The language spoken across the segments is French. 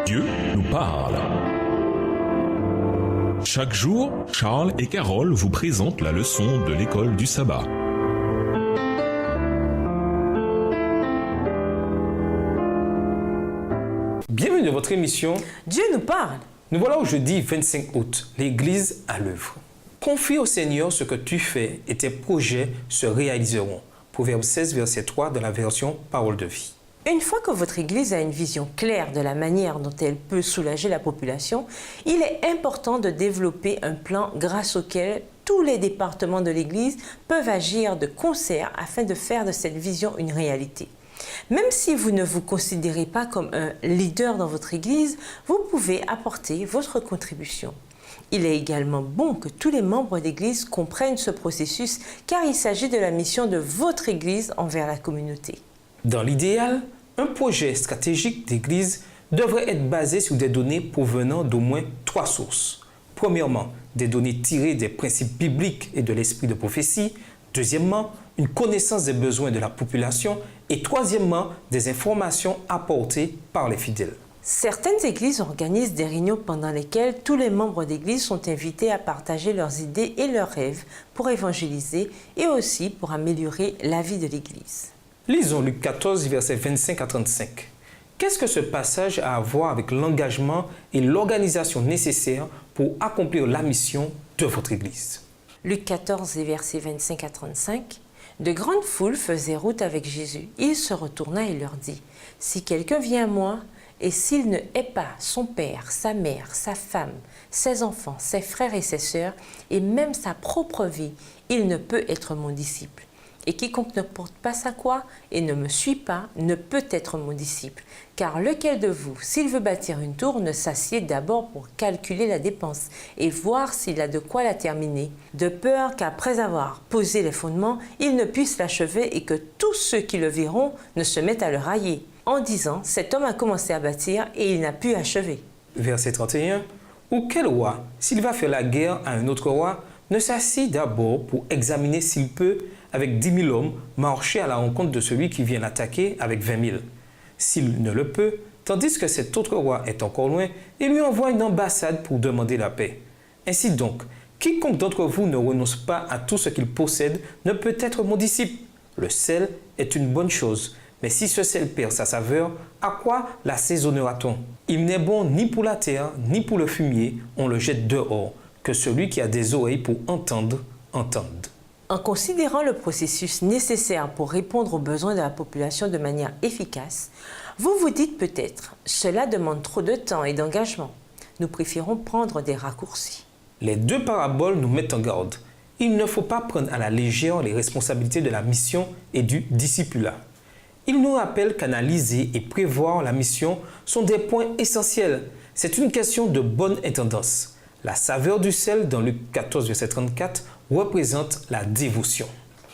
Dieu nous parle. Chaque jour, Charles et Carole vous présentent la leçon de l'école du sabbat. Bienvenue dans votre émission Dieu nous parle. Nous voilà au jeudi 25 août, l'Église à l'œuvre. Confie au Seigneur ce que tu fais et tes projets se réaliseront. Proverbe 16, verset 3 de la version Parole de vie. Une fois que votre Église a une vision claire de la manière dont elle peut soulager la population, il est important de développer un plan grâce auquel tous les départements de l'Église peuvent agir de concert afin de faire de cette vision une réalité. Même si vous ne vous considérez pas comme un leader dans votre Église, vous pouvez apporter votre contribution. Il est également bon que tous les membres d'Église comprennent ce processus car il s'agit de la mission de votre Église envers la communauté. Dans l'idéal, un projet stratégique d'Église devrait être basé sur des données provenant d'au moins 3 sources. Premièrement, des données tirées des principes bibliques et de l'esprit de prophétie. Deuxièmement, une connaissance des besoins de la population. Et troisièmement, des informations apportées par les fidèles. Certaines églises organisent des réunions pendant lesquelles tous les membres d'église sont invités à partager leurs idées et leurs rêves pour évangéliser et aussi pour améliorer la vie de l'église. Lisons Luc 14, versets 25 à 35. Qu'est-ce que ce passage a à voir avec l'engagement et l'organisation nécessaires pour accomplir la mission de votre église? Luc 14, versets 25 à 35. De grandes foules faisaient route avec Jésus. Il se retourna et leur dit, « Si quelqu'un vient à moi, et s'il ne hait pas son père, sa mère, sa femme, ses enfants, ses frères et ses sœurs, et même sa propre vie, il ne peut être mon disciple. Et quiconque ne porte pas sa croix et ne me suit pas, ne peut être mon disciple. Car lequel de vous, s'il veut bâtir une tour, ne s'assied d'abord pour calculer la dépense et voir s'il a de quoi la terminer, de peur qu'après avoir posé les fondements, il ne puisse l'achever et que tous ceux qui le verront ne se mettent à le railler, en disant « Cet homme a commencé à bâtir et il n'a pu achever. » Verset 31. Ou quel roi, s'il va faire la guerre à un autre roi, ne s'assied d'abord pour examiner s'il peut, avec 10 000 hommes, marcher à la rencontre de celui qui vient l'attaquer avec 20 000. S'il ne le peut, tandis que cet autre roi est encore loin, il lui envoie une ambassade pour demander la paix. Ainsi donc, quiconque d'entre vous ne renonce pas à tout ce qu'il possède ne peut être mon disciple. Le sel est une bonne chose, mais si ce sel perd sa saveur, à quoi l'assaisonnera-t-on? Il n'est bon ni pour la terre, ni pour le fumier, on le jette dehors. Que celui qui a des oreilles pour entendre, entende. En considérant le processus nécessaire pour répondre aux besoins de la population de manière efficace, vous vous dites peut-être « Cela demande trop de temps et d'engagement. Nous préférons prendre des raccourcis. » Les deux paraboles nous mettent en garde. Il ne faut pas prendre à la légère les responsabilités de la mission et du discipulat. Ils nous rappellent qu'analyser et prévoir la mission sont des points essentiels. C'est une question de bonne intendance. La saveur du sel dans Luc 14, verset 34 représente la dévotion.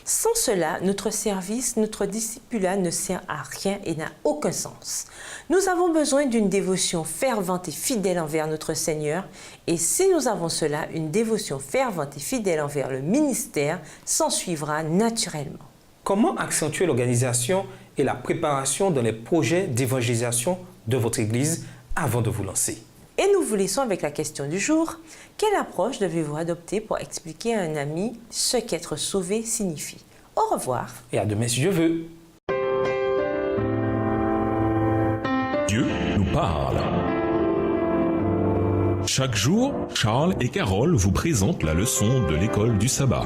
Sans cela, notre service, notre discipulat ne sert à rien et n'a aucun sens. Nous avons besoin d'une dévotion fervente et fidèle envers notre Seigneur. Et si nous avons cela, une dévotion fervente et fidèle envers le ministère s'ensuivra naturellement. Comment accentuer l'organisation et la préparation dans les projets d'évangélisation de votre Église avant de vous lancer? Et nous vous laissons avec la question du jour. Quelle approche devez-vous adopter pour expliquer à un ami ce qu'être sauvé signifie? Au revoir. Et à demain si Dieu veut. Dieu nous parle. Chaque jour, Charles et Carole vous présentent la leçon de l'école du sabbat.